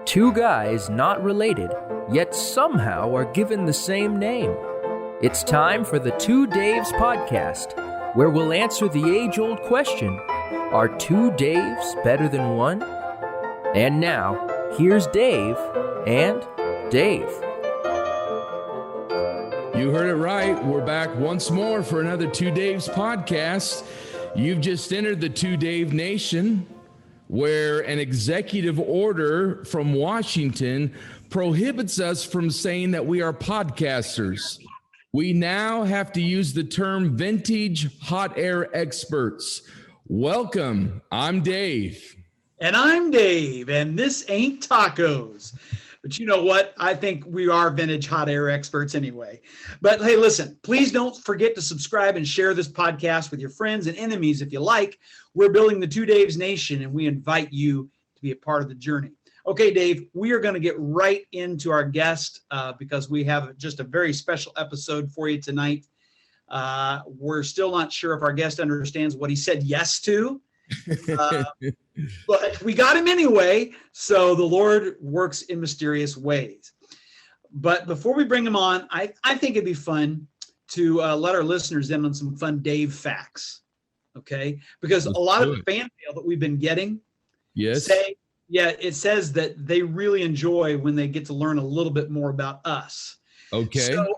Two guys not related, yet somehow are given the same name. It's time for the Two Daves podcast, where we'll answer the age-old question, are two Daves better than one? And now, here's Dave and Dave. You heard it right. We're back once more for another Two Daves podcast. You've just entered the Two Dave Nation, where an executive order from Washington prohibits us from saying that we are podcasters. We now have to use the term vintage hot air experts. Welcome. I'm Dave. And I'm Dave, and this ain't tacos. But you know what? I think we are vintage hot air experts anyway. But hey, listen, please don't forget to subscribe and share this podcast with your friends and enemies if you like. We're building the Two Daves Nation, and we invite you to be a part of the journey. Okay, Dave, we are going to get right into our guest because we have just a very special episode for you tonight. We're still not sure if our guest understands what he said yes to. But we got him anyway, so the Lord works in mysterious ways. But before we bring him on, I think it'd be fun to let our listeners in on some fun Dave facts, okay? Because a lot of the fan mail that we've been getting it says that they really enjoy when they get to learn a little bit more about us. Okay. So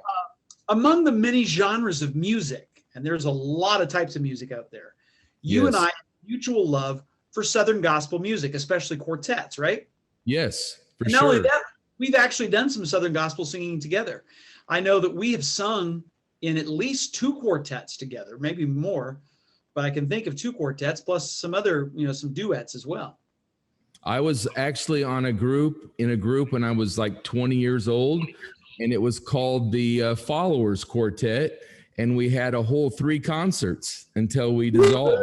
among the many genres of music, and there's a lot of types of music out there, you and I mutual love for Southern gospel music, especially quartets, right? Yes, for and sure. Not only that, we've actually done some Southern gospel singing together. I know that we have sung in at least two quartets together, maybe more, but I can think of two quartets plus some other, some duets as well. I was actually in a group when I was like 20 years old, and it was called the Followers Quartet, and we had a whole 3 concerts until we dissolved.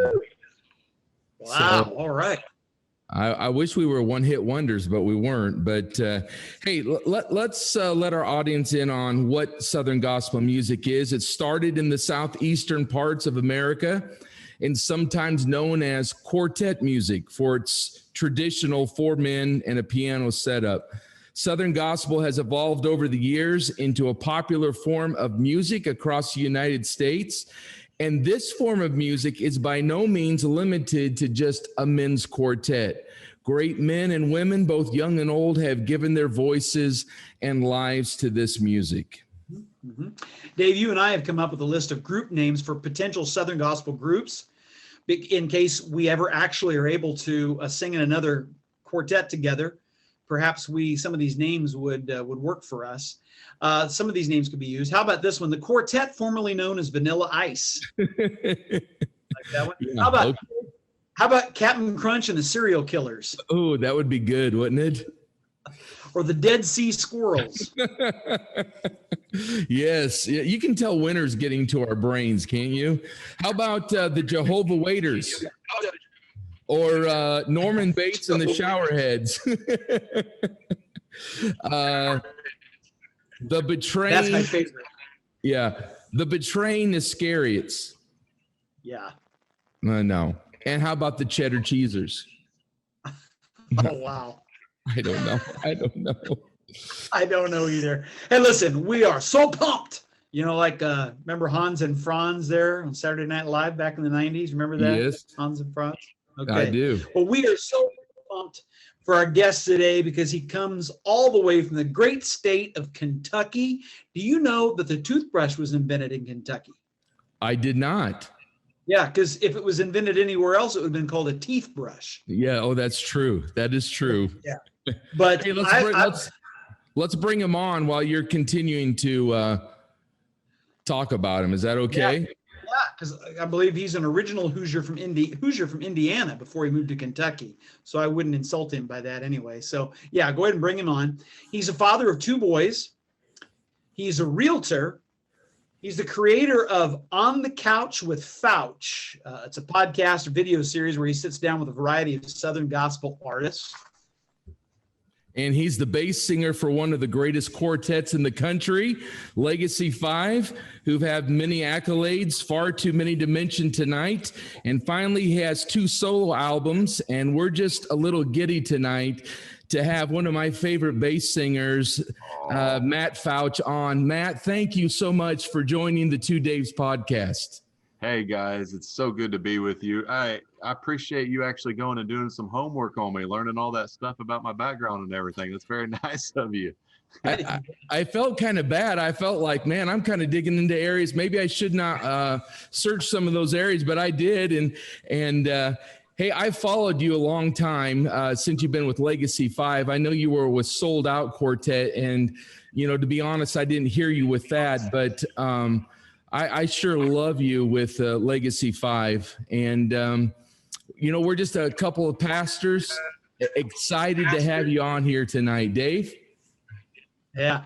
Wow. So, all right. I wish we were one-hit wonders, but we weren't. But hey, let's let our audience in on what Southern gospel music is. It started in the southeastern parts of America and sometimes known as quartet music for its traditional 4 men and a piano setup. Southern gospel has evolved over the years into a popular form of music across the United States. And this form of music is by no means limited to just a men's quartet. Great men and women, both young and old, have given their voices and lives to this music. Mm-hmm. Dave, you and I have come up with a list of group names for potential Southern gospel groups in case we ever actually are able to sing in another quartet together. Perhaps some of these names would work for us. Some of these names could be used. How about this one? The quartet formerly known as Vanilla Ice. Like that one? Yeah, how about Captain Crunch and the Serial Killers? Oh, that would be good, wouldn't it? Or the Dead Sea Squirrels. Yes, you can tell winter's getting to our brains, can't you? How about the Jehovah Waiters? Or Norman Bates and the Showerheads. The Betraying. That's my favorite. Yeah. The Betraying Iscariots. Yeah. No. And how about the Cheddar Cheesers? Oh, wow. I don't know. I don't know either. Hey, listen, we are so pumped. Remember Hans and Franz there on Saturday Night Live back in the 90s? Remember that? Yes. Hans and Franz? Okay. I do. Well, we are so pumped for our guest today because he comes all the way from the great state of Kentucky. Do you know that the toothbrush was invented in Kentucky? I did not. Yeah, because if it was invented anywhere else, it would have been called a teeth brush. Yeah. Oh, that's true. That is true. Yeah. But hey, let's bring him on while you're continuing to talk about him. Is that okay? Yeah, because I believe he's an original Hoosier from Indiana before he moved to Kentucky. So I wouldn't insult him by that anyway. So yeah, go ahead and bring him on. He's a father of 2 boys. He's a realtor. He's the creator of On the Couch with Fouch. It's a podcast or video series where he sits down with a variety of Southern gospel artists. And he's the bass singer for one of the greatest quartets in the country, Legacy 5, who've had many accolades, far too many to mention tonight. And finally, he has 2 solo albums, and we're just a little giddy tonight to have one of my favorite bass singers, Matt Fouch, on. Matt, thank you so much for joining the Two Daves podcast. Hey guys, it's so good to be with you. I appreciate you actually going and doing some homework on me, learning all that stuff about my background and everything. That's very nice of you. I felt kind of bad. I felt like, man, I'm kind of digging into areas. Maybe I should not search some of those areas, but I did. And hey, I followed you a long time since you've been with Legacy 5. I know you were with Sold Out Quartet, and to be honest, I didn't hear you with that, but I sure love you with Legacy 5. And, we're just a couple of pastors excited to have you on here tonight. Dave? Yeah.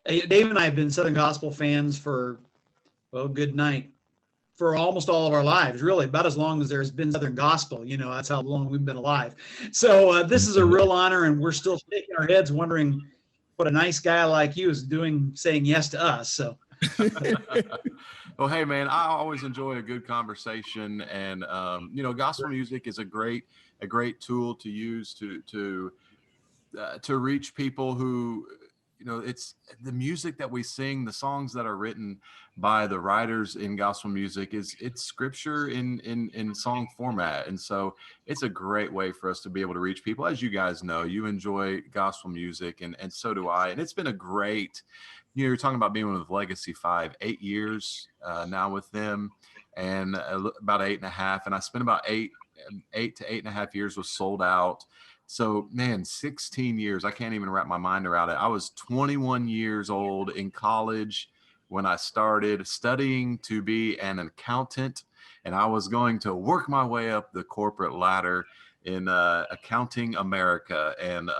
Hey, Dave and I have been Southern Gospel fans for, good night, for almost all of our lives, really, about as long as there's been Southern Gospel. That's how long we've been alive. So this is a real honor, and we're still shaking our heads wondering what a nice guy like you is doing, saying yes to us. So. Well, hey man, I always enjoy a good conversation, and gospel music is a great tool to use to reach people who, it's the music that we sing, the songs that are written by the writers in gospel music it's scripture in song format, and so it's a great way for us to be able to reach people. As you guys know, you enjoy gospel music, and so do I, and it's been a great. You're talking about being with Legacy 5, 8 years now with them, and about 8.5. And I spent about 8 to 8.5 years with Sold Out. So, man, 16 years. I can't even wrap my mind around it. I was 21 years old in college when I started studying to be an accountant, and I was going to work my way up the corporate ladder in accounting America. And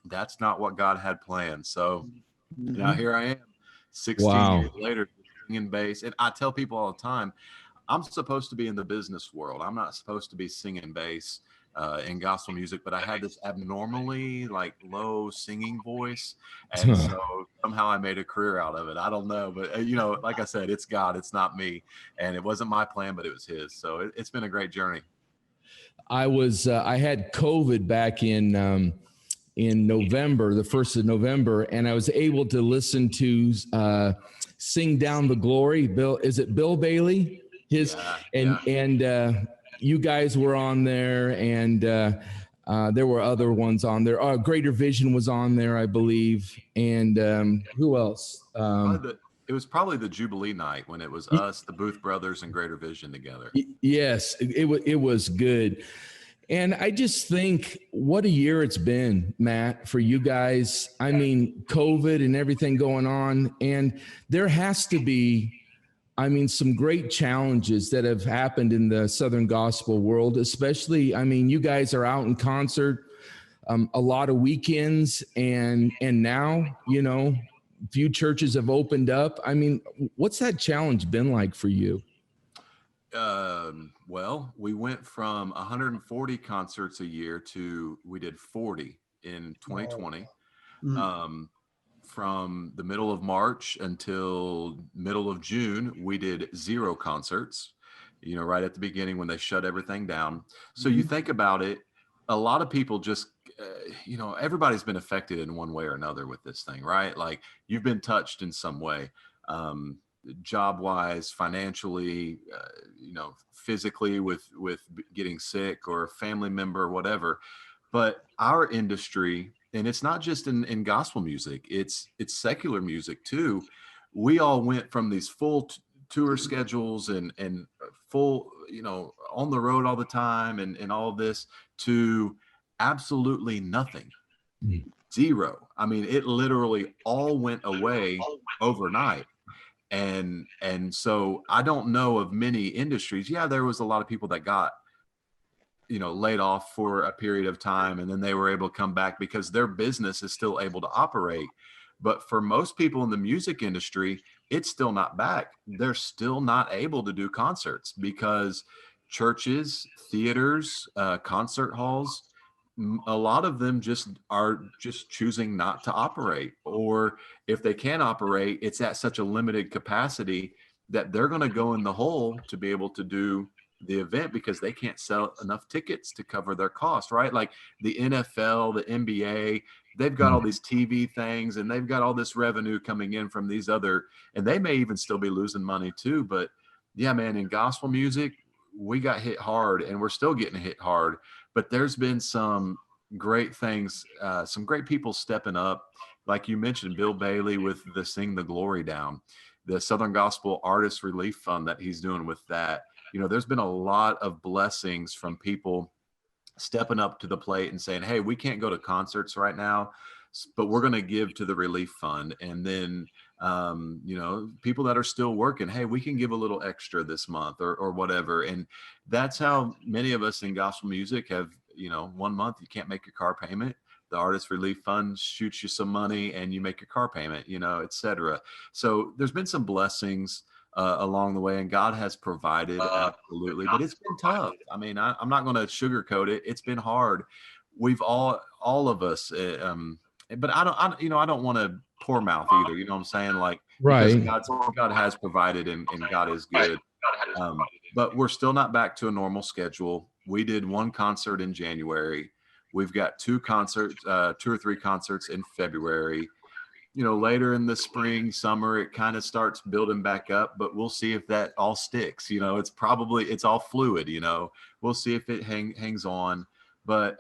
that's not what God had planned. So, now here I am, 16 years later, singing bass. And I tell people all the time, I'm supposed to be in the business world. I'm not supposed to be singing bass in gospel music, but I had this abnormally low singing voice. And so somehow I made a career out of it. I don't know, but like I said, it's God, it's not me. And it wasn't my plan, but it was his. So it's been a great journey. I had COVID back in November, the 1st of November, and I was able to listen to Sing Down the Glory. Is it Bill Bailey? And you guys were on there, and there were other ones on there. Greater Vision was on there, I believe. And who else? It was probably the Jubilee night when it was us, the Booth Brothers, and Greater Vision together. Yes, it was good. And I just think what a year it's been, Matt, for you guys. I mean, COVID and everything going on. And there has to be, some great challenges that have happened in the Southern Gospel world, especially, you guys are out in concert a lot of weekends. And now, few churches have opened up. What's that challenge been like for you? Well, we went from 140 concerts a year to we did 40 in 2020. From the middle of March until middle of June, we did 0 concerts, right at the beginning when they shut everything down. So you think about it, a lot of people just, everybody's been affected in one way or another with this thing, right? Like you've been touched in some way. Job wise, financially, physically with getting sick or a family member or whatever. But our industry, and it's not just in gospel music, it's secular music too. We all went from these full tour schedules and full, on the road all the time and all of this to absolutely nothing. 0. It literally all went away overnight. And so I don't know of many industries. Yeah, there was a lot of people that got, laid off for a period of time, and then they were able to come back because their business is still able to operate. But for most people in the music industry, it's still not back. They're still not able to do concerts because churches, theaters, concert halls, a lot of them just are just choosing not to operate, or if they can operate, it's at such a limited capacity that they're going to go in the hole to be able to do the event because they can't sell enough tickets to cover their cost, right? Like the NFL, the NBA, they've got all these TV things and they've got all this revenue coming in from these other, and they may even still be losing money too. But yeah, man, in gospel music, we got hit hard and we're still getting hit hard, but there's been some great things, some great people stepping up. Like you mentioned, Bill Bailey with the Sing the Glory Down, the Southern Gospel Artist Relief Fund that he's doing with that. You know, there's been a lot of blessings from people stepping up to the plate and saying, hey, we can't go to concerts right now, but we're going to give to the relief fund. And then, you know, people that are still working, hey, we can give a little extra this month or whatever. And that's how many of us in gospel music have, you know, 1 month you can't make your car payment. The Artist Relief Fund shoots you some money and you make your car payment, you know, et cetera. So there's been some blessings along the way, and God has provided, absolutely, but it's been tough. I mean, I'm not going to sugarcoat it. It's been hard. We've all of us, but I don't want to poor mouth either. You know what I'm saying? Like, Right. because God has provided and God is good. But we're still not back to a normal schedule. We did one concert in January. We've got two or three concerts in February. You know, later in the spring, summer, it kind of starts building back up, but we'll see if that all sticks. You know, it's all fluid, you know, we'll see if it hangs on. But,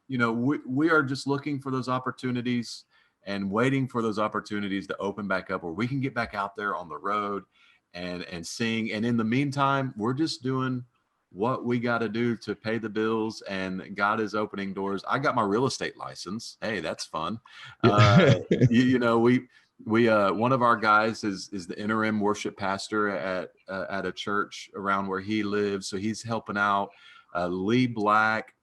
you know, we are just looking for those opportunities and waiting for those opportunities to open back up where we can get back out there on the road and sing. And in the meantime, we're just doing what we got to do to pay the bills, and God is opening doors. I got my real estate license. Hey, that's fun. You know, we one of our guys is the interim worship pastor at a church around where he lives. So he's helping out. Lee Black,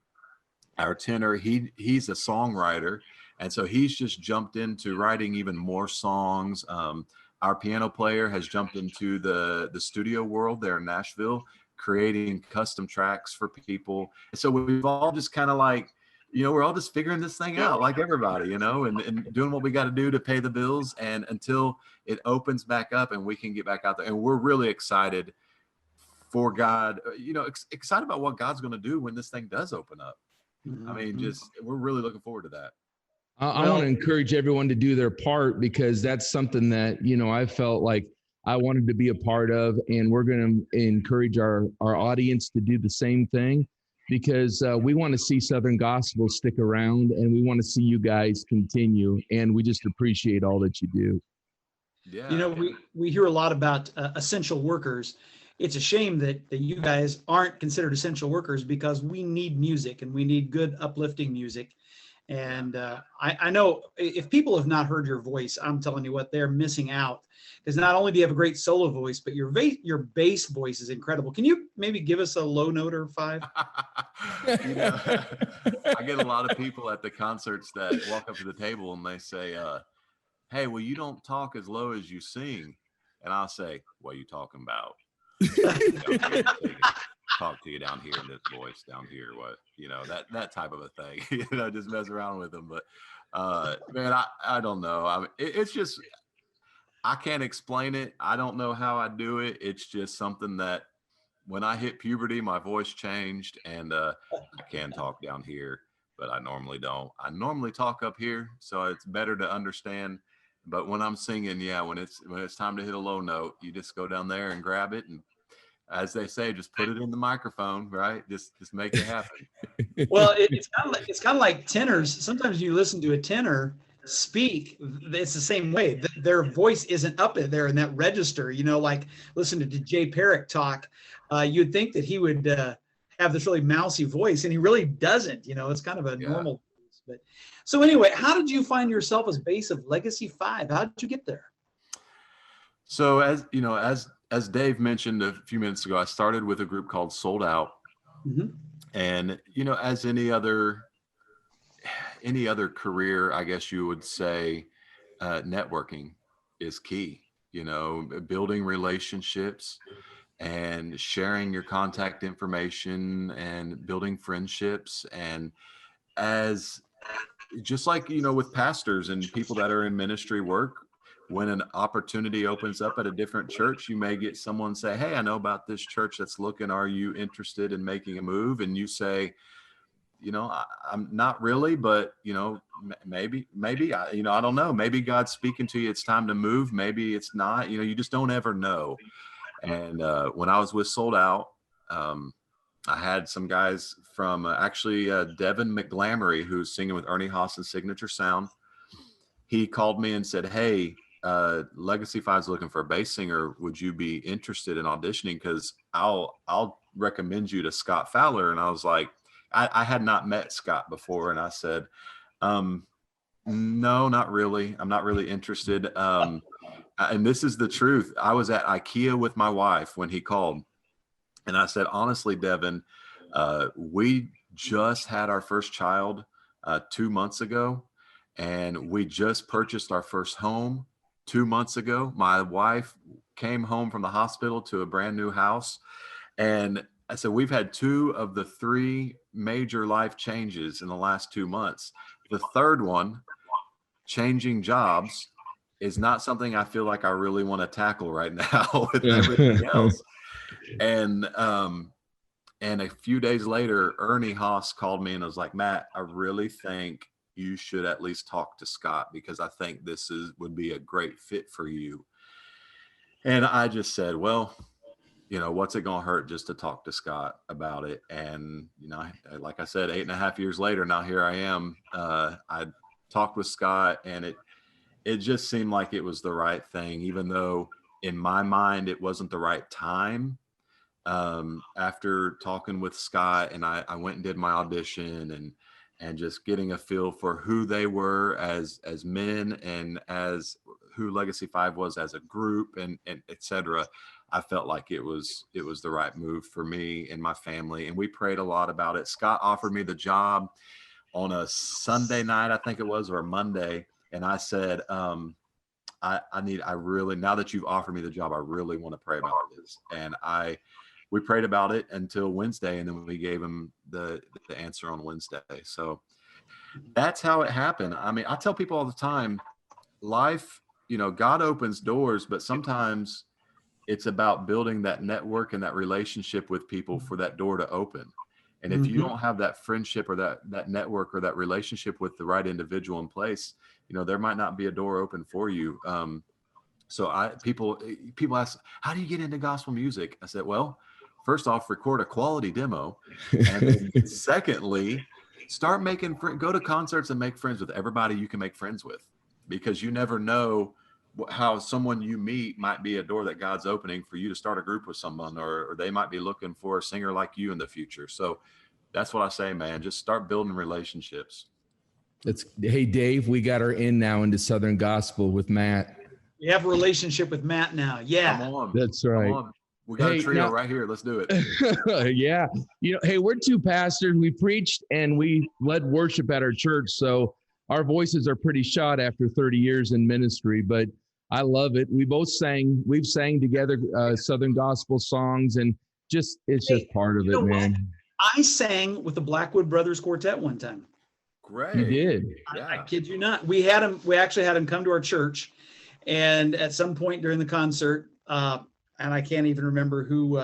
our tenor, he's a songwriter. And so he's just jumped into writing even more songs. Our piano player has jumped into the studio world there in Nashville, creating custom tracks for people. And so we've all just kind of like, you know, we're all just figuring this thing out like everybody, you know, and doing what we got to do to pay the bills. And until it opens back up and we can get back out there. And we're really excited for God, you know, excited about what God's going to do when this thing does open up. I mean, we're really looking forward to that. I want to encourage everyone to do their part, because that's something that, you know, I felt like I wanted to be a part of, and we're going to encourage our audience to do the same thing, because we want to see Southern Gospel stick around, and we want to see you guys continue, and we just appreciate all that you do. Yeah. You know, we hear a lot about essential workers. It's a shame that you guys aren't considered essential workers, because we need music and we need good uplifting music. And I know if people have not heard your voice, I'm telling you what, they're missing out. Because not only do you have a great solo voice, but your bass voice is incredible. Can you maybe give us a low note or 5? You know, I get a lot of people at the concerts that walk up to the table and they say, hey, well, you don't talk as low as you sing. And I'll say, what are you talking about? Talk to you down here in this voice down here, what, you know, that type of a thing. You know, just mess around with them. But man, I don't know. I mean, it's just, I can't explain it. I don't know how I do it. It's just something that when I hit puberty, my voice changed, and I can talk down here, but I normally don't. I normally talk up here, so it's better to understand. But when I'm singing, yeah, when it's time to hit a low note, you just go down there and grab it, and as they say, just put it in the microphone, right? Just make it happen. Well, it's kind of like tenors. Sometimes you listen to a tenor speak, it's the same way. Their voice isn't up there in that register, you know, like listening to Jay Perrick talk. You'd think that he would have this really mousy voice, and he really doesn't. You know, it's kind of a normal voice. But so anyway, how did you find yourself as bass of Legacy 5? How did you get there? So as you know, as Dave mentioned a few minutes ago, I started with a group called Sold Out. Mm-hmm. And, you know, as any other career, I guess you would say, networking is key, you know, building relationships and sharing your contact information and building friendships. And as just like, with pastors and people that are in ministry work, when an opportunity opens up at a different church, you may get someone say, hey, I know about this church that's looking, are you interested in making a move? And you say, I'm not really, but maybe, I don't know, maybe God's speaking to you. It's time to move. Maybe it's not, you just don't ever know. And when I was with Sold Out, I had some guys from actually Devin McGlamory, who's singing with Ernie Haas and Signature Sound. He called me and said, hey, Legacy 5's looking for a bass singer. Would you be interested in auditioning? Because I'll recommend you to Scott Fowler. And I was like, I had not met Scott before. And I said, no, not really. I'm not really interested. And this is the truth. I was at IKEA with my wife when he called. And I said, honestly, Devin, we just had our first child 2 months ago, and we just purchased our first home 2 months ago. My wife came home from the hospital to a brand new house. And I said, we've had 2 of the 3 major life changes in the last 2 months. The third one, changing jobs, is not something I feel like I really want to tackle right now with everything else. And a few days later, Ernie Haas called me and was like, Matt, I really think you should at least talk to Scott, because I think this would be a great fit for you. And I just said, well, what's it going to hurt just to talk to Scott about it? And, like I said, 8.5 years later, now here I am. I talked with Scott, and it just seemed like it was the right thing, even though in my mind, it wasn't the right time. After talking with Scott, and I went and did my audition and just getting a feel for who they were as men and as who Legacy 5 was as a group and et cetera, I felt like it was the right move for me and my family. And we prayed a lot about it. Scott offered me the job on a Sunday night, I think it was, or a Monday. And I said, I really, now that you've offered me the job, I really want to pray about this. And we prayed about it until Wednesday, and then we gave him the answer on Wednesday. So that's how it happened. I mean, I tell people all the time, life, God opens doors, but sometimes it's about building that network and that relationship with people for that door to open. And if you don't have that friendship or that network or that relationship with the right individual in place, there might not be a door open for you. So people ask, how do you get into gospel music? I said, well, first off, record a quality demo. And then secondly, start go to concerts and make friends with everybody you can make friends with, because you never know how someone you meet might be a door that God's opening for you to start a group with someone, or they might be looking for a singer like you in the future. So that's what I say, man, just start building relationships. Hey, Dave, we got her in now into Southern Gospel with Matt. We have a relationship with Matt now. Yeah. Come on. That's right. Come on. We got a trio right here. Let's do it. Yeah. Hey, we're 2 pastors. We preached and we led worship at our church. So our voices are pretty shot after 30 years in ministry, but I love it. We've sang together Southern Gospel songs, and it's just part of it, man. I sang with the Blackwood Brothers Quartet one time. Great. You did. Yeah. I kid you not. We actually had him come to our church, and at some point during the concert, and I can't even remember who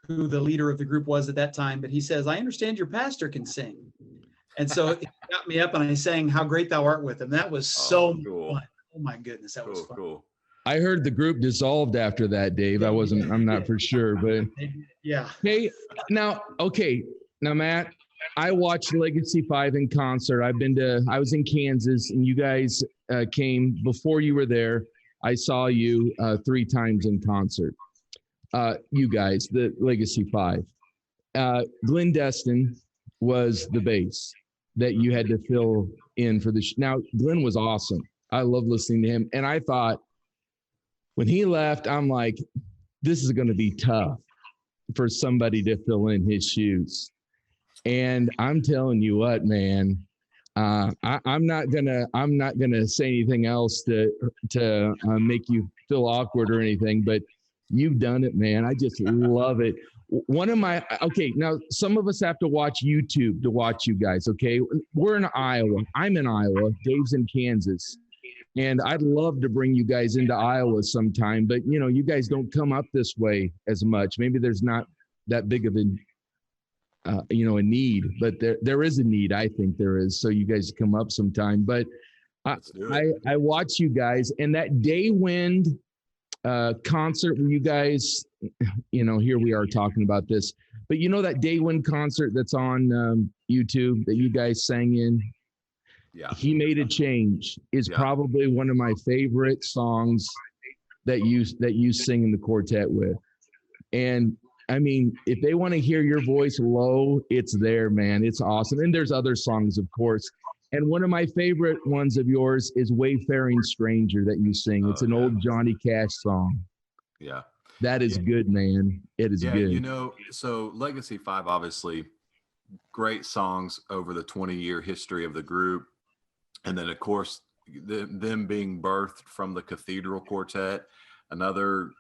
the leader of the group was at that time, but he says, I understand your pastor can sing. And so he got me up and I sang How Great Thou Art with him. That was so cool. fun. Oh my goodness. That was fun. Cool. I heard the group dissolved after that, Dave. I'm not for sure, but yeah. Hey, now, Matt, I watched Legacy 5 in concert. I was in Kansas, and you guys came before you were there. I saw you 3 times in concert. You guys, the Legacy 5. Glenn Destin was the bass that you had to fill in for the Now, Glenn was awesome. I love listening to him. And I thought, when he left, I'm like, this is going to be tough for somebody to fill in his shoes. And I'm telling you what, man, I'm not gonna say anything else to make you feel awkward or anything, but you've done it, man. I just love it. one of my, okay, now some of us have to watch YouTube to watch you guys, okay? We're in Iowa. I'm in Iowa. Dave's in Kansas. And I'd love to bring you guys into Iowa sometime, but you guys don't come up this way as much. Maybe there's not that big of a need, but there is a need. I think there is. So you guys come up sometime, but I watch you guys, and that Daywind concert where you guys, here we are talking about this, but that Daywind concert that's on YouTube that you guys sang in, He Made a Change is probably one of my favorite songs that you sing in the quartet with. And I mean, if they want to hear your voice low, it's there, man. It's awesome. And there's other songs, of course. And one of my favorite ones of yours is Wayfaring Stranger that you sing. It's an old Johnny Cash song. Yeah. That is good, man. It is good. So Legacy 5, obviously, great songs over the 20-year history of the group. And then, of course, them being birthed from the Cathedral Quartet, another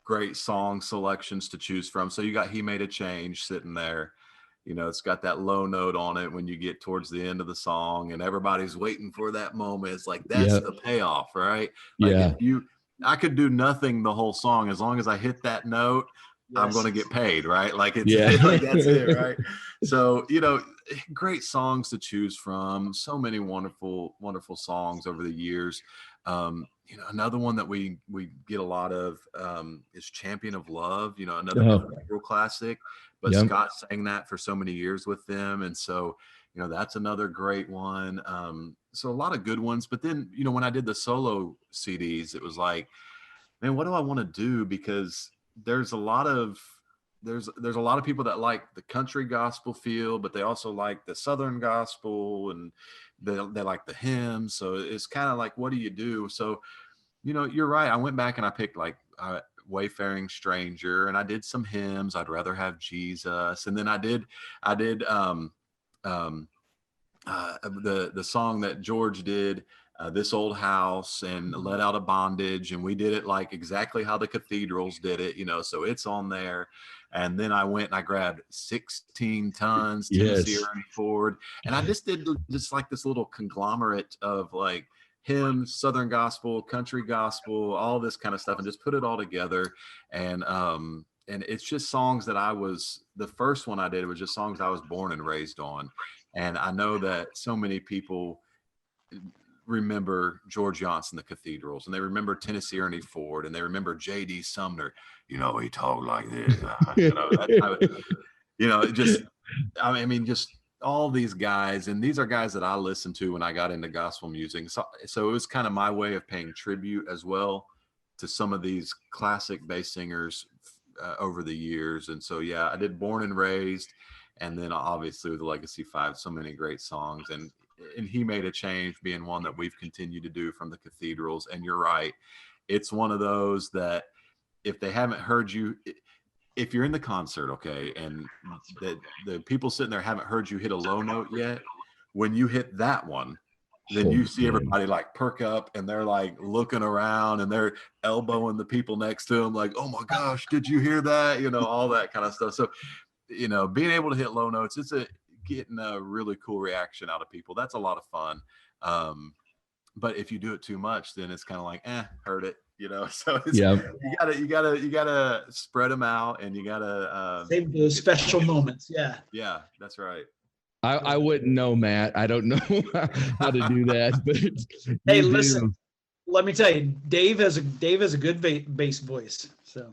great song selections to choose from. So you got He Made a Change sitting there. It's got that low note on it when you get towards the end of the song, and everybody's waiting for that moment. It's like, that's the payoff, right? Like I could do nothing the whole song. As long as I hit that note, I'm going to get paid, right? Like it's like, that's it, right? So, great songs to choose from. So many wonderful, wonderful songs over the years. Another one that we get a lot of is Champion of Love, another real classic, but Scott sang that for so many years with them. And so, that's another great one. So a lot of good ones, but then, when I did the solo CDs, it was like, man, what do I want to do? Because there's a lot of people that like the country gospel feel, but they also like the Southern gospel, and they like the hymns. So it's kind of like, what do you do? So, you're right. I went back and I picked like Wayfaring Stranger, and I did some hymns. I'd Rather Have Jesus. And then I did the song that George did, This Old House, and Let Out of Bondage. And we did it like exactly how the Cathedrals did it, so it's on there. And then I went and I grabbed 16 Tons, Tennessee Ernie Ford. And I just did just like this little conglomerate of like hymns, Southern gospel, country gospel, all this kind of stuff, and just put it all together. And it's just songs that the first one I did was just songs I was born and raised on. And I know that so many people remember George Johnson, the Cathedrals, and they remember Tennessee Ernie Ford, and they remember J.D. Sumner. He talked like this. Just all these guys, and these are guys that I listened to when I got into gospel music. So it was kind of my way of paying tribute as well to some of these classic bass singers over the years. And so, I did Born and Raised, and then obviously with the Legacy 5, so many great songs, and He Made a Change being one that we've continued to do from the Cathedrals. And you're right, it's one of those that if they haven't heard you, if you're in the concert, okay, and the people sitting there haven't heard you hit a low note yet, when you hit that one, then you see everybody like perk up, and they're like looking around, and they're elbowing the people next to them like, oh my gosh, did you hear that? All that kind of stuff. So, being able to hit low notes, it's getting a really cool reaction out of people. That's a lot of fun. But if you do it too much, then it's kind of like, heard it, so it's, you gotta spread them out, and you gotta save those special moments. Yeah, that's right. I wouldn't know, Matt. I don't know how to do that, but hey, listen, let me tell you, Dave has a good bass voice. So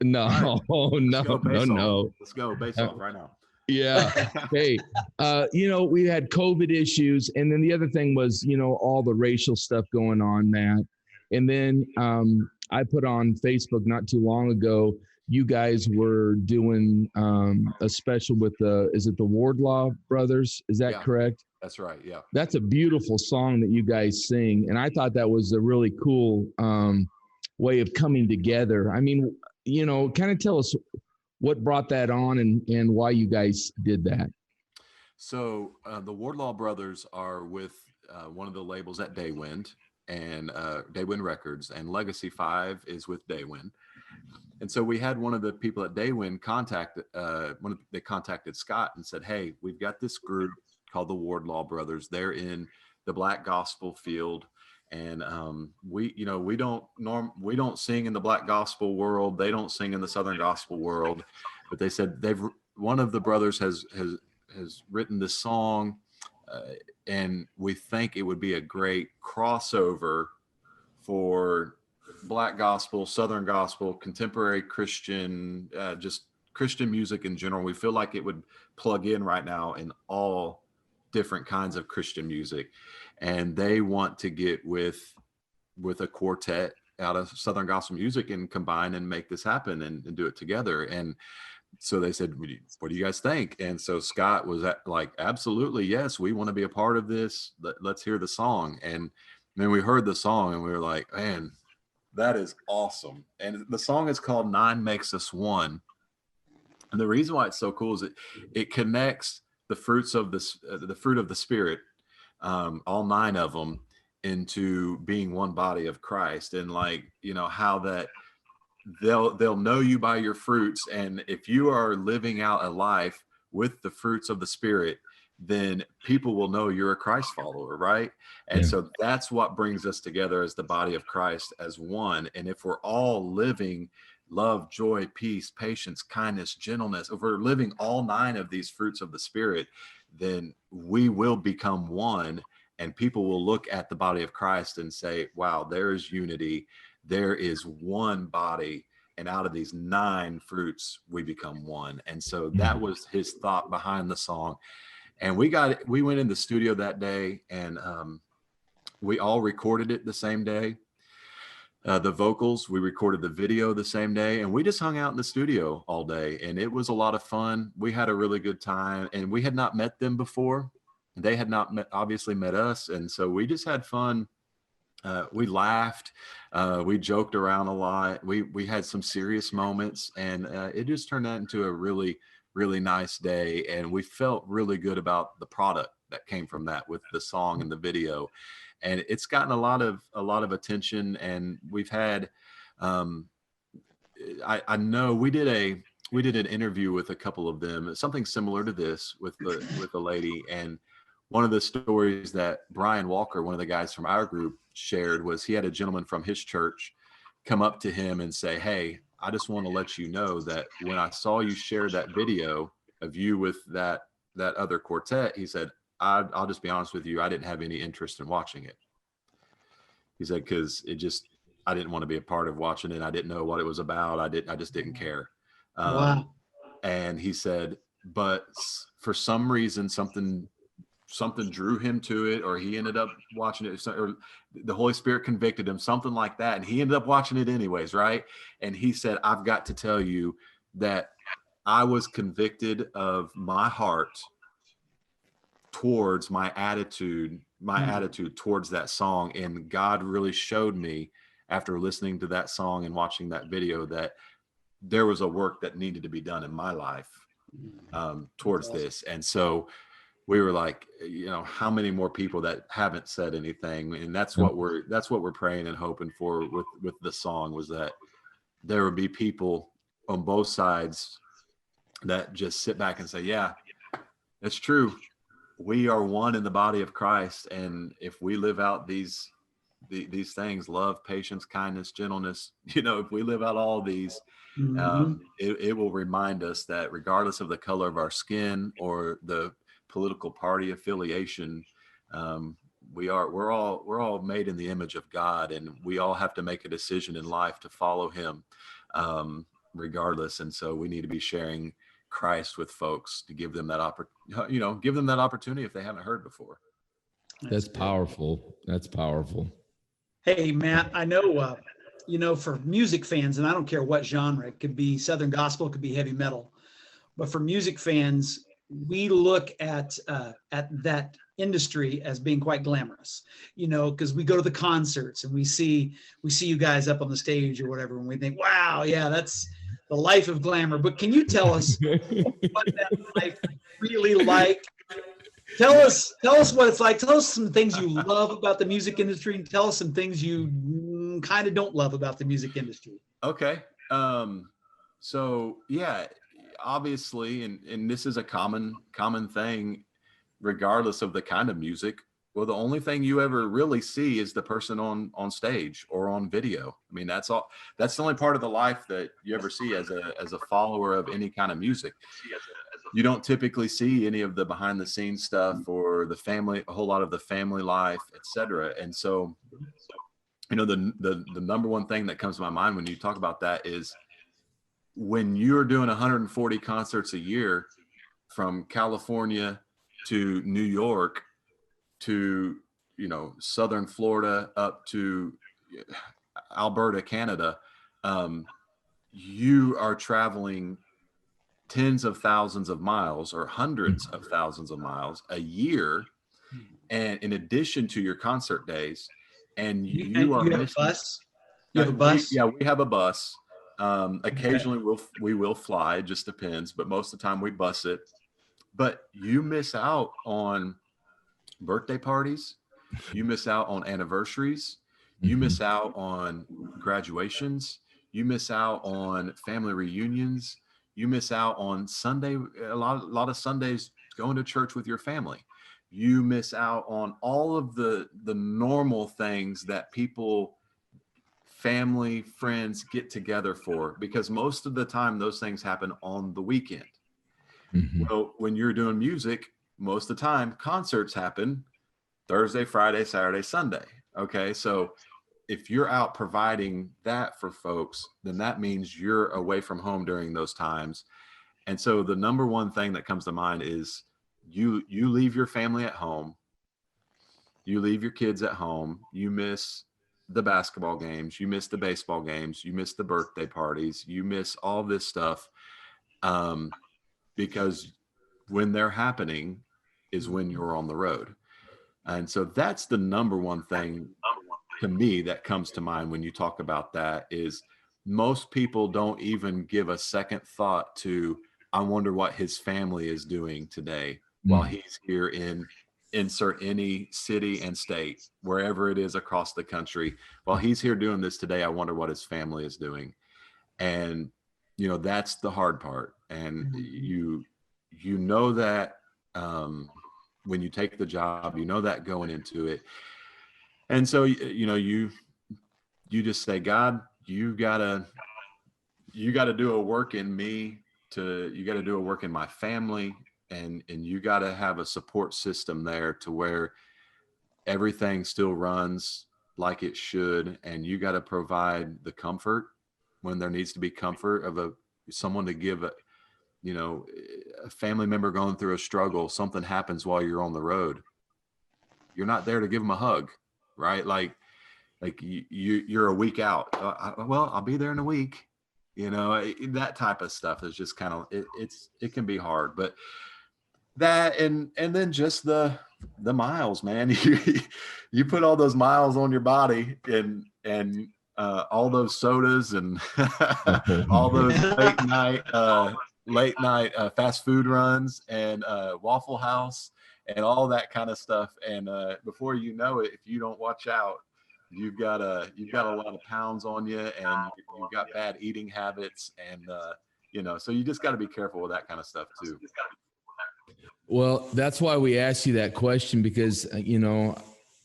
no. Let's go bass off right now. Yeah. Hey, we had COVID issues. And then the other thing was, all the racial stuff going on, Matt. And then I put on Facebook not too long ago, you guys were doing a special with is it the Wardlaw brothers? Is that correct? That's right. Yeah. That's a beautiful song that you guys sing. And I thought that was a really cool way of coming together. I mean, kind of tell us what brought that on and why you guys did that. So the Wardlaw brothers are with one of the labels at Daywind, and Daywind Records, and Legacy 5 is with Daywind. And so we had one of the people at Daywin they contacted Scott and said, hey, we've got this group called the Wardlaw Brothers. They're in the Black gospel field. And we don't sing in the Black gospel world. They don't sing in the Southern gospel world. But they said one of the brothers has written this song, and we think it would be a great crossover for Black gospel, Southern gospel, contemporary Christian, just Christian music in general. We feel like it would plug in right now in all different kinds of Christian music. And they want to get with a quartet out of Southern gospel music and combine and make this happen and do it together. And so they said, what do you guys think? And so Scott was like, absolutely, yes, we want to be a part of this. Let's hear the song. And then we heard the song and we were like, man, that is awesome. And the song is called 9 Makes Us One. And the reason why it's so cool is it connects the fruit of the Spirit, all 9 of them, into being one body of Christ. And like, how that they'll know you by your fruits. And if you are living out a life with the fruits of the Spirit, then people will know you're a Christ follower, right? And so that's what brings us together as the body of Christ as one. And if we're all living love, joy, peace, patience, kindness, gentleness, if we're living all 9 of these fruits of the Spirit, then we will become one, and people will look at the body of Christ and say, wow, there is unity. There is one body. And out of these 9 fruits, we become one. And so that was his thought behind the song. And we went in the studio that day, and we all recorded it the same day. The vocals, we recorded the video the same day, and we just hung out in the studio all day, and it was a lot of fun. We had a really good time, and we had not met them before. They had not obviously met us. And so we just had fun. We laughed, we joked around a lot. We had some serious moments, and it just turned out into a really, really nice day. And we felt really good about the product that came from that, with the song and the video. And it's gotten a lot of attention. And we've had, I know we did an interview with a couple of them, something similar to this with the lady. And one of the stories that Brian Walker, one of the guys from our group, shared was he had a gentleman from his church come up to him and say, hey, I just want to let you know that when I saw you share that video of you with that other quartet, he said, I'll just be honest with you, I didn't have any interest in watching it. He said, because I didn't want to be a part of watching it. I didn't know what it was about. I just didn't care. Wow. And he said, but for some reason, something drew him to it, or he ended up watching it, or the Holy Spirit convicted him, something like that. And he ended up watching it anyways, right? And he said, I've got to tell you that I was convicted of my heart towards my attitude towards that song. And God really showed me, after listening to that song and watching that video, that there was a work that needed to be done in my life towards this. And so we were like, how many more people that haven't said anything? And that's what we're praying and hoping for with the song, was that there would be people on both sides that just sit back and say, yeah, it's true. We are one in the body of Christ. And if we live out these things, love, patience, kindness, gentleness, if we live out all these, it will remind us that regardless of the color of our skin or the political party affiliation, we're all made in the image of God, and we all have to make a decision in life to follow him, regardless. And so we need to be sharing Christ with folks to give them that opportunity if they haven't heard before. That's powerful. That's powerful. Hey, Matt, I know, for music fans, and I don't care what genre, it could be Southern gospel, it could be heavy metal, but for music fans, we look at that industry as being quite glamorous, because we go to the concerts and we see you guys up on the stage or whatever, and we think, wow, yeah, that's the life of glamour. But can you tell us what that life really like? Tell us what it's like. Tell us some things you love about the music industry, and tell us some things you kind of don't love about the music industry. Okay. So yeah, obviously, and this is a common thing, regardless of the kind of music. Well, the only thing you ever really see is the person on stage or on video. I mean, that's all. That's the only part of the life that you ever see as a follower of any kind of music. You don't typically see any of the behind the scenes stuff or the family, a whole lot of the family life, etc. And so, the number one thing that comes to my mind when you talk about that is when you're doing 140 concerts a year from California to New York to, Southern Florida up to Alberta, Canada, you are traveling tens of thousands of miles or hundreds of thousands of miles a year. And in addition to your concert days, and you are have a missing. bus? You have a bus? We have a bus. Occasionally we will fly, it just depends, but most of the time we bus it. But you miss out on birthday parties, you miss out on anniversaries, you miss out on graduations, you miss out on family reunions, you miss out on Sunday, a lot of Sundays going to church with your family. You miss out on all of the normal things that people, family, friends get together for, because most of the time those things happen on the weekend. Well, when you're doing music, most of the time concerts happen Thursday, Friday, Saturday, Sunday. Okay. So if you're out providing that for folks, then that means you're away from home during those times. And so the number one thing that comes to mind is you leave your family at home. You leave your kids at home. You miss the basketball games. You miss the baseball games. You miss the birthday parties. You miss all this stuff. Because when they're happening is when you're on the road. And so that's the number one thing to me that comes to mind when you talk about that, is most people don't even give a second thought to, I wonder what his family is doing today while he's here in insert any city and state, wherever it is across the country. While he's here doing this today, I wonder what his family is doing. And, that's the hard part. And you know that when you take the job, that going into it. And so, you just say, God, you gotta do a work in me, you gotta do a work in my family, and you gotta have a support system there to where everything still runs like it should. And you gotta provide the comfort when there needs to be comfort of someone to give a family member going through a struggle, something happens while you're on the road. You're not there to give them a hug, right? Like you're a week out. Well, I'll be there in a week. That type of stuff is just kind of, it can be hard, but that, and then just the miles, man, you put all those miles on your body, and all those sodas and all those late night fast food runs and Waffle House and all that kind of stuff. And before you know it, if you don't watch out, you've got a lot of pounds on you, and you've got bad eating habits, and so you just got to be careful with that kind of stuff too. Well, that's why we asked you that question, because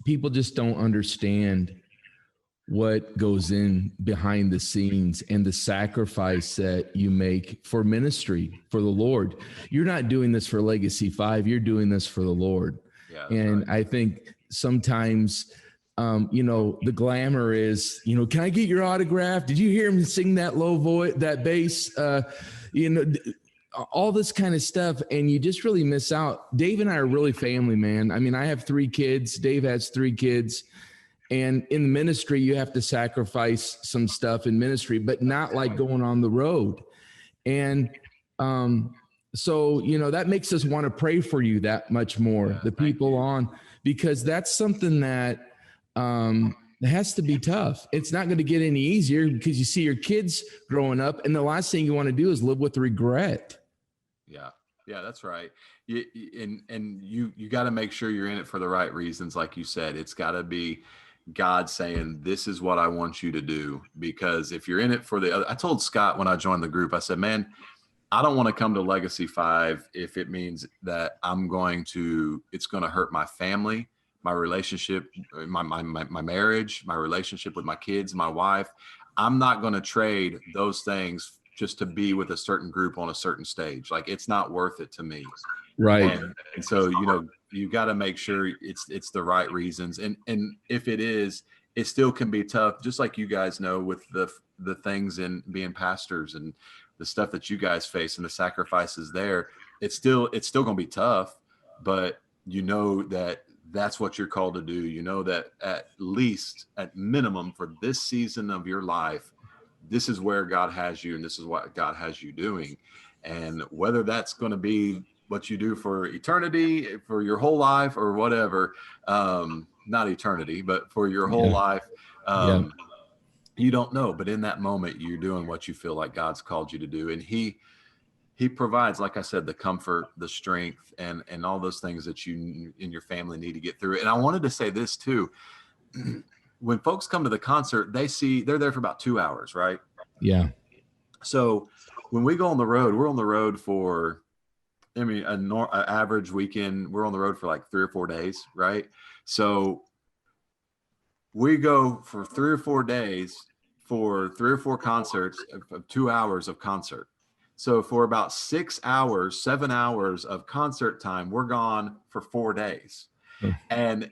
people just don't understand what goes in behind the scenes and the sacrifice that you make for ministry, for the Lord. You're not doing this for Legacy 5. You're doing this for the Lord. Yeah, and right. I think sometimes, the glamour is, can I get your autograph? Did you hear him sing that low voice, that bass, all this kind of stuff. And you just really miss out. Dave and I are really family, man. I mean, I have 3 kids. Dave has 3 kids. And in the ministry, you have to sacrifice some stuff in ministry, but not like going on the road. And so, that makes us want to pray for you that much more, the people on, because that's something that has to be tough. It's not going to get any easier, because you see your kids growing up, and the last thing you want to do is live with regret. Yeah, that's right. You got to make sure you're in it for the right reasons. Like you said, it's got to be, God saying, this is what I want you to do. Because if you're in it for the other, I told Scott when I joined the group, I said, man, I don't want to come to Legacy 5 if it means that it's going to hurt my family, my relationship, my marriage, my relationship with my kids, my wife. I'm not going to trade those things just to be with a certain group on a certain stage. Like, it's not worth it to me. Right. And so, you got to make sure it's the right reasons. And if it is, it still can be tough. Just like you guys know with the things in being pastors and the stuff that you guys face and the sacrifices there, it's still going to be tough, but that's what you're called to do. That at minimum for this season of your life, this is where God has you and this is what God has you doing. And whether that's going to be what you do for eternity, for your whole life or whatever, not eternity, but for your whole life, you don't know. But in that moment, you're doing what you feel like God's called you to do. And he provides, like I said, the comfort, the strength, and all those things that you and your family need to get through. And I wanted to say this too. When folks come to the concert, they're there for about 2 hours, right? Yeah. So when we go on the road, we're on the road for, an average weekend, we're on the road for like 3 or 4 days, right? So we go for 3 or 4 days for 3 or 4 concerts of 2 hours of concert. So for about 6 hours, 7 hours of concert time, we're gone for 4 days. And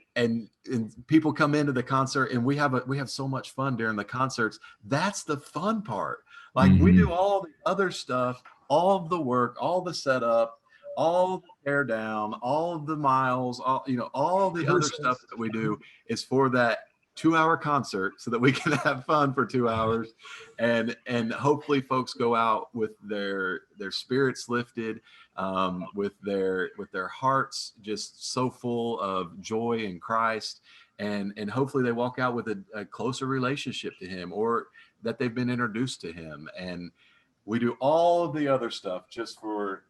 people come into the concert and we have so much fun during the concerts. That's the fun part. Like we do all the other stuff, all of the work, all the setup, all the tear down, all of the miles, all the other stuff that we do is for that 2-hour concert so that we can have fun for 2 hours. And hopefully folks go out with their spirits lifted, with their hearts just so full of joy in Christ. And hopefully they walk out with a closer relationship to him, or that they've been introduced to him. And we do all of the other stuff just for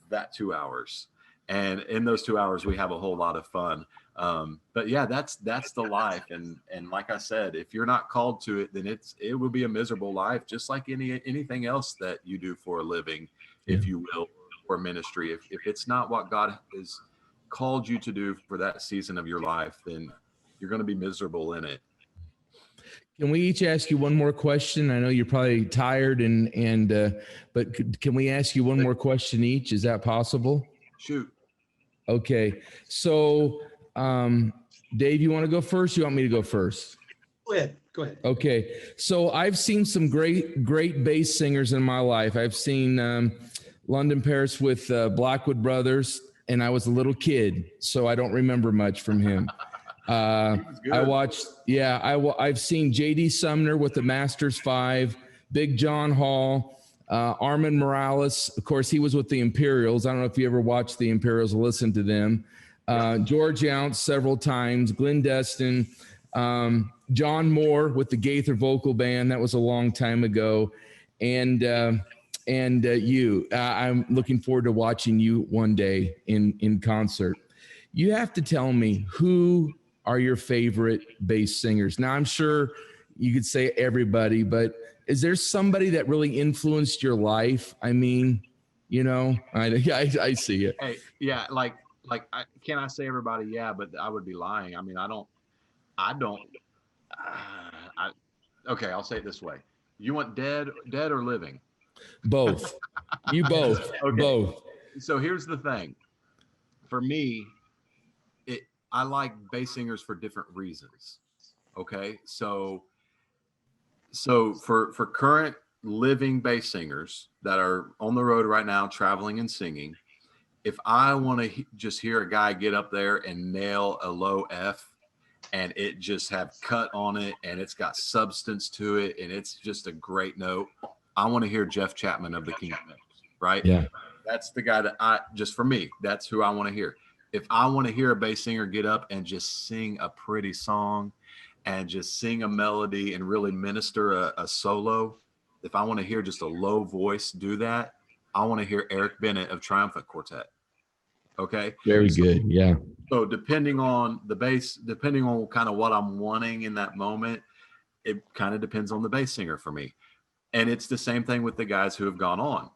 that 2 hours. And in those 2 hours, we have a whole lot of fun. But yeah, that's the life. And like I said, if you're not called to it, then it will be a miserable life, just like anything else that you do for a living, if you will, or ministry. If it's not what God has called you to do for that season of your life, then you're going to be miserable in it. Can we each ask you one more question? I know you're probably tired but can we ask you one more question each? Is that possible? Shoot. Okay. So, Dave, you want to go first? You want me to go first? Go ahead. Okay. So I've seen some great bass singers in my life. I've seen London Paris with Blackwood Brothers, and I was a little kid, so I don't remember much from him. I've seen J.D. Sumner with the Masters 5, Big John Hall, Armin Morales. Of course, he was with the Imperials. I don't know if you ever watched the Imperials or listened to them. George Younce several times, Glenn Destin, John Moore with the Gaither Vocal Band. That was a long time ago. And you. I'm looking forward to watching you one day in concert. You have to tell me, who are your favorite bass singers? Now, I'm sure you could say everybody, but is there somebody that really influenced your life? I mean, I see it. Hey, yeah, can I say everybody? Yeah, but I would be lying. I mean, okay, I'll say it this way. You want dead or living? Both. You both. Okay. Both. So here's the thing. For me, I like bass singers for different reasons. Okay. So for current living bass singers that are on the road right now, traveling and singing, if I want to just hear a guy get up there and nail a low F and it just have cut on it and it's got substance to it and it's just a great note, I want to hear Jeff Chapman of the King of Notes, right? Yeah. That's the guy that for me, that's who I want to hear. If I want to hear a bass singer get up and just sing a pretty song and just sing a melody and really minister a solo, if I want to hear just a low voice do that, I want to hear Eric Bennett of Triumphant Quartet. Okay. Very good. Yeah. So depending on the bass, depending on kind of what I'm wanting in that moment, it kind of depends on the bass singer for me. And it's the same thing with the guys who have gone on.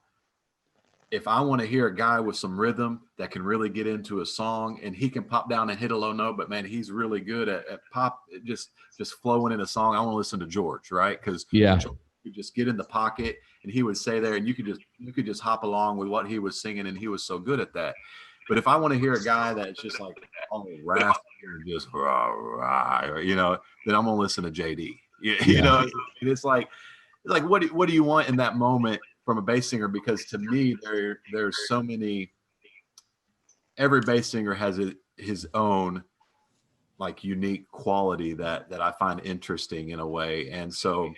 If I want to hear a guy with some rhythm that can really get into a song and he can pop down and hit a low note, but man, he's really good at pop, just flowing in a song. I want to listen to George, right? Because Yeah. George could just get in the pocket and he would say there, and you could just hop along with what he was singing, and he was so good at that. But if I want to hear a guy that's just like all raspy and just rah, rah, or, then I'm gonna listen to JD. And it's like what do you want in that moment from a bass singer? Because to me, there's so many. Every bass singer has his own like unique quality that I find interesting in a way. And so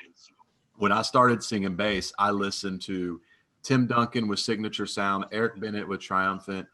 when I started singing bass, I listened to Tim Duncan with Signature Sound, Eric Bennett with Triumphant,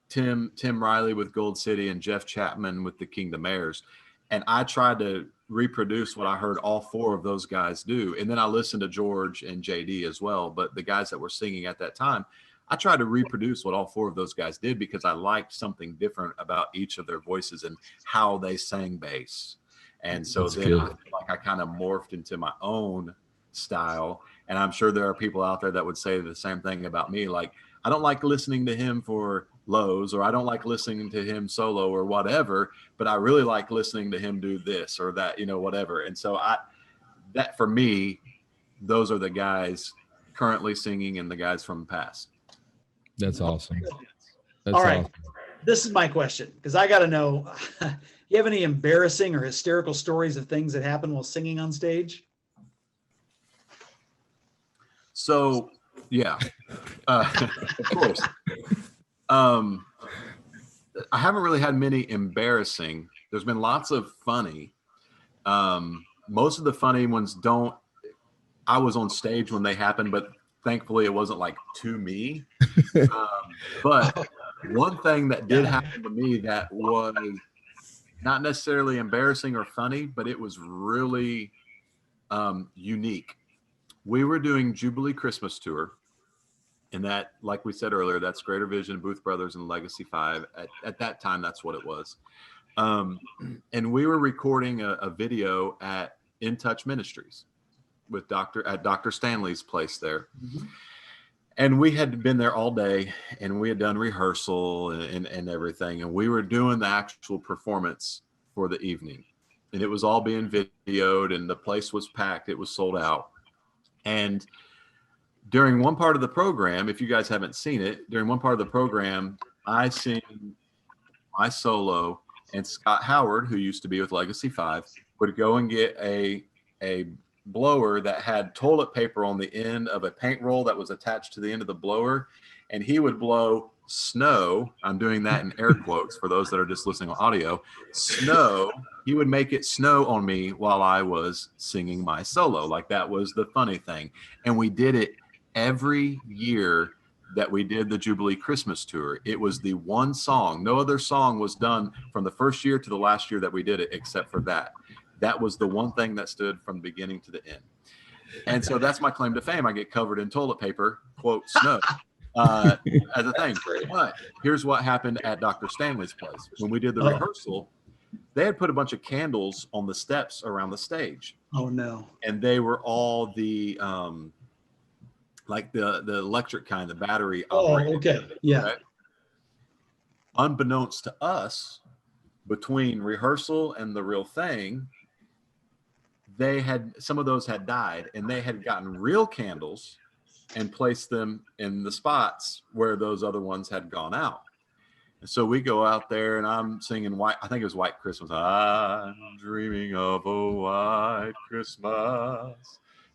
Tim Riley with Gold City, and Jeff Chapman with the Kingdom Airs. And I tried to reproduce what I heard all four of those guys do. And then I listened to George and JD as well. But the guys that were singing at that time, I tried to reproduce what all four of those guys did because I liked something different about each of their voices and how they sang bass. And so I feel like I kind of morphed into my own style. And I'm sure there are people out there that would say the same thing about me. Like, I don't like listening to him for lows, or I don't like listening to him solo or whatever, but I really like listening to him do this or that, whatever. And so that for me, those are the guys currently singing and the guys from the past. That's awesome. All right. Awesome. This is my question, because I got to know, you have any embarrassing or hysterical stories of things that happen while singing on stage? So, yeah, of course. I haven't really had many embarrassing. There's been lots of funny. Most of the funny ones I was on stage when they happened, but thankfully it wasn't like to me. But one thing that did happen to me that was not necessarily embarrassing or funny, but it was really unique. We were doing Jubilee Christmas Tour. And that, like we said earlier, that's Greater Vision, Booth Brothers, and Legacy 5. At that time, that's what it was. And we were recording a video at In Touch Ministries with Dr. Stanley's place there. Mm-hmm. And we had been there all day, and we had done rehearsal and everything. And we were doing the actual performance for the evening. And it was all being videoed, and the place was packed. It was sold out. And during one part of the program, if you guys haven't seen it, during one part of the program, I sing my solo, and Scott Howard, who used to be with Legacy 5, would go and get a blower that had toilet paper on the end of a paint roll that was attached to the end of the blower, and he would blow snow. I'm doing that in air quotes for those that are just listening on audio. Snow. He would make it snow on me while I was singing my solo. Like, that was the funny thing. And we did it every year that we did the Jubilee Christmas Tour. It was the one song. No other song was done from the first year to the last year that we did it, except for that. That was the one thing that stood from the beginning to the end. And so that's my claim to fame. I get covered in toilet paper, quote, snow, as a thing. But here's what happened at Dr. Stanley's place. When we did the rehearsal, they had put a bunch of candles on the steps around the stage. Oh, no. And they were all the like the electric kind, the battery operated. Oh, okay. Yeah. Right? Unbeknownst to us, between rehearsal and the real thing, some of those had died, and they had gotten real candles and placed them in the spots where those other ones had gone out. And so we go out there, and I'm singing I think it was White Christmas. I'm dreaming of a white Christmas,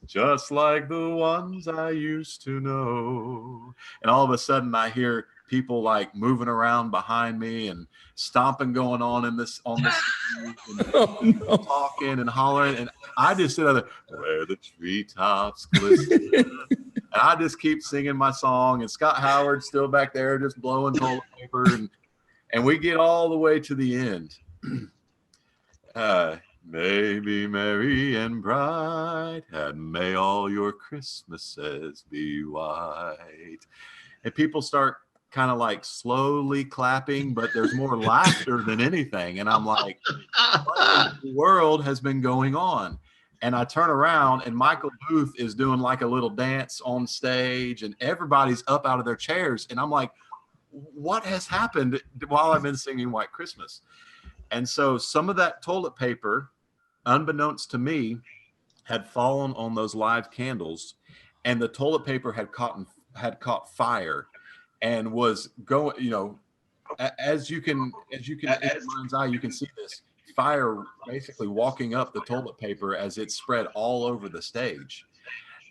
just like the ones I used to know. And all of a sudden I hear people like moving around behind me and stomping going on this and talking and hollering. And I just sit there, where the treetops glisten. And I just keep singing my song, and Scott Howard's still back there just blowing toilet paper. And we get all the way to the end. May be merry and bright, and may all your Christmases be white. And people start kind of like slowly clapping, but there's more laughter than anything. And I'm like, what in the world has been going on? And I turn around and Michael Booth is doing like a little dance on stage and everybody's up out of their chairs. And I'm like, what has happened while I've been singing White Christmas? And so some of that toilet paper, unbeknownst to me, had fallen on those live candles, and the toilet paper had caught fire and was going, you know, as you can in your mind's eye, you can see this fire basically walking up the toilet paper as it spread all over the stage.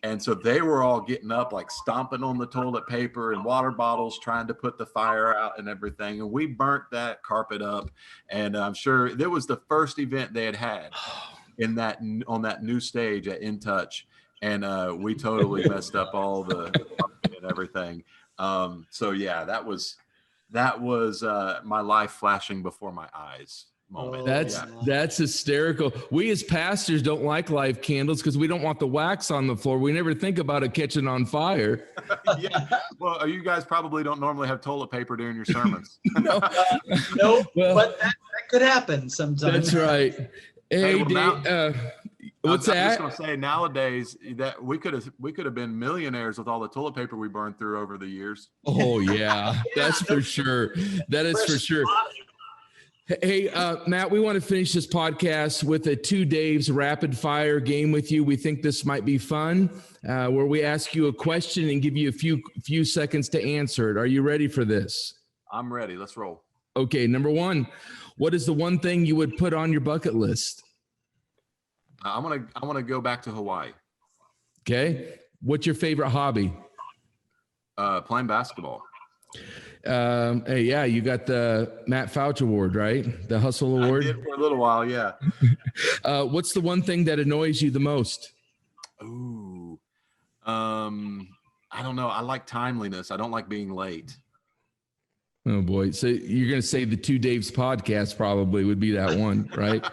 And so they were all getting up, like stomping on the toilet paper and water bottles, trying to put the fire out and everything. And we burnt that carpet up. And I'm sure it was the first event they had on that new stage at In Touch. And we totally messed up all the carpet and everything. So yeah, that was my life flashing before my eyes moment. That's hysterical. We as pastors don't like live candles because we don't want the wax on the floor. We never think about it catching on fire. Yeah. Well, you guys probably don't normally have toilet paper during your sermons. No, well, but that could happen sometimes. That's right. Hey, Dave, what's that? I was just gonna say, nowadays that we could have been millionaires with all the toilet paper we burned through over the years. Oh yeah, that's for sure. That is for sure. Hey, Matt, we want to finish this podcast with a Two Daves rapid fire game with you. We think this might be fun, where we ask you a question and give you a few seconds to answer it. Are you ready for this? I'm ready. Let's roll. Okay, number one, what is the one thing you would put on your bucket list? I want to go back to Hawaii. Okay, what's your favorite hobby? Playing basketball. Hey, yeah, you got the Matt Fouch Award, right? The Hustle Award. I did for a little while, yeah. What's the one thing that annoys you the most? Ooh, I don't know. I like timeliness. I don't like being late. Oh boy! So you're gonna say the Two Daves podcast probably would be that one, right?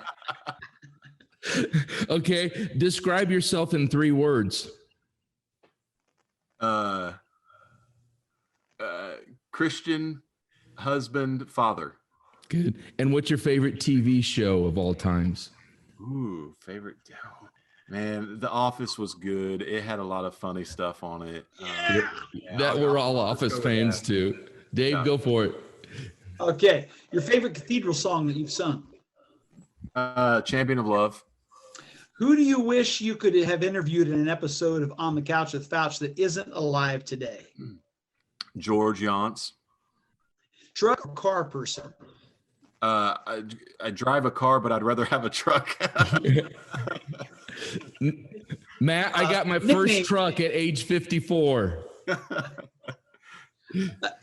Okay, describe yourself in 3 words. Christian, husband, father. Good. And what's your favorite TV show of all times? Ooh, favorite. Oh, man, The Office was good. It had a lot of funny stuff on it. That we're all Office fans too. Dave, go for it. Okay, your favorite cathedral song that you've sung? Champion of Love. Who do you wish you could have interviewed in an episode of On the Couch with Fouch that isn't alive today? George Yance. Truck or car person? I drive a car, but I'd rather have a truck. Matt, I got my first truck at age 54.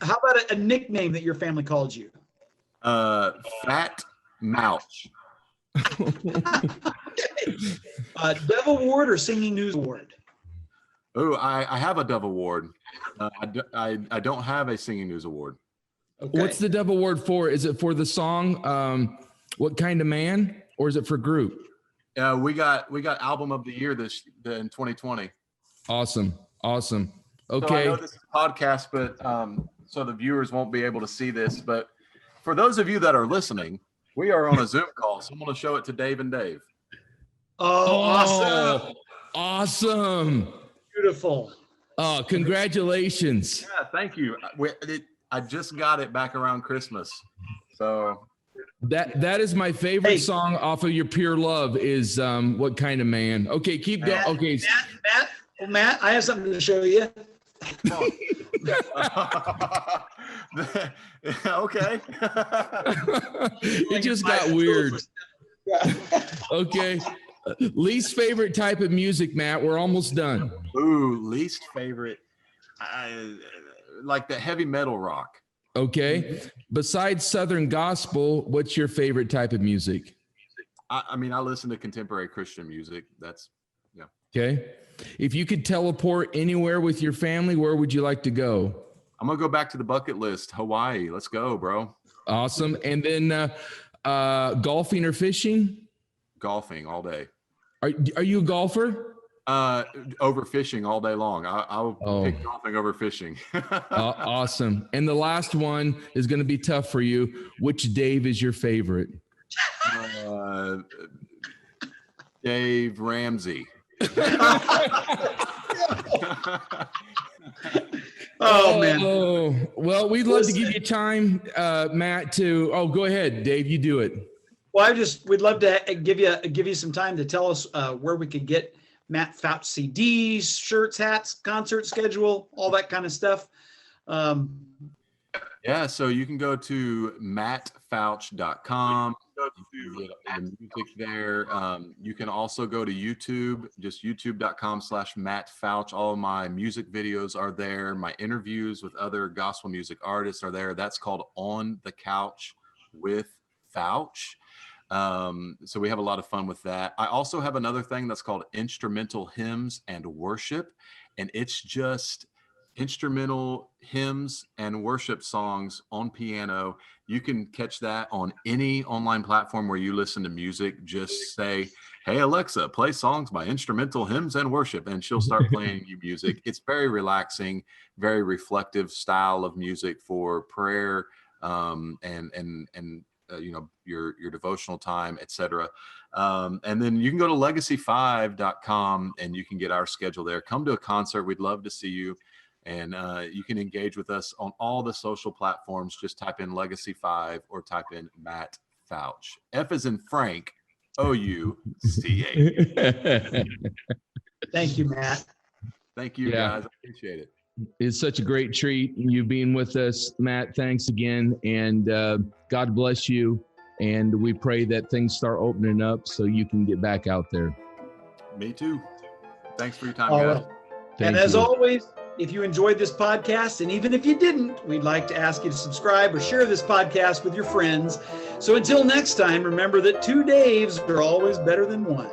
How about a nickname that your family called you? Fat Mouch. Dove Award or Singing News Award? Oh, I have a Dove Award. I don't have a Singing News Award. Okay. What's the Dove Award for? Is it for the song What Kind of Man, or is it for group? We got Album of the Year in 2020. Awesome. Okay. So I know this is a podcast, but so the viewers won't be able to see this. But for those of you that are listening, we are on a Zoom call. So I'm going to show it to Dave and Dave. Oh, awesome. Beautiful. Oh, congratulations. Yeah, thank you. I just got it back around Christmas. So that is my favorite song off of your Pure Love is What Kind of Man. Okay, keep going. Okay. Matt, I have something to show you. Okay. It just got weird. Okay. Least favorite type of music, Matt. We're almost done. Ooh, least favorite. I like the heavy metal rock. Okay. Besides Southern gospel, what's your favorite type of music? I mean, I listen to contemporary Christian music. Yeah. Okay. If you could teleport anywhere with your family, where would you like to go? I'm going to go back to the bucket list. Hawaii. Let's go, bro. Awesome. And then golfing or fishing? Golfing all day. Are you a golfer? Overfishing all day long. I'll pick golfing over fishing. Awesome. And the last one is going to be tough for you. Which Dave is your favorite? Dave Ramsey. Oh man. Oh, well, we'd love to give you time, Matt, to go ahead, Dave, you do it. Well, we'd love to give you some time to tell us where we could get Matt Fouch CDs, shirts, hats, concert schedule, all that kind of stuff. Yeah, so you can go to mattfouch.com. You can get the music there. You can also go to YouTube, just youtube.com/Matt Fouch. All of my music videos are there. My interviews with other gospel music artists are there. That's called On the Couch with Fouch. So we have a lot of fun with that. I also have another thing that's called Instrumental Hymns and Worship, and it's just instrumental hymns and worship songs on piano. You can catch that on any online platform where you listen to music. Just say, "Hey Alexa, play songs by Instrumental Hymns and Worship," and she'll start playing you music. It's very relaxing, very reflective style of music for prayer, and your devotional time, etc. And then you can go to legacy5.com and you can get our schedule there. Come to a concert. We'd love to see you. And you can engage with us on all the social platforms. Just type in Legacy 5 or type in Matt Fouch. F as in Frank, O-U-C-A. Thank you, Matt. Thank you, guys. I appreciate it. It's such a great treat, you being with us, Matt. Thanks again. And God bless you. And we pray that things start opening up so you can get back out there. Me too. Thanks for your time, guys. And as always, if you enjoyed this podcast, and even if you didn't, we'd like to ask you to subscribe or share this podcast with your friends. So until next time, remember that 2 Daves are always better than one.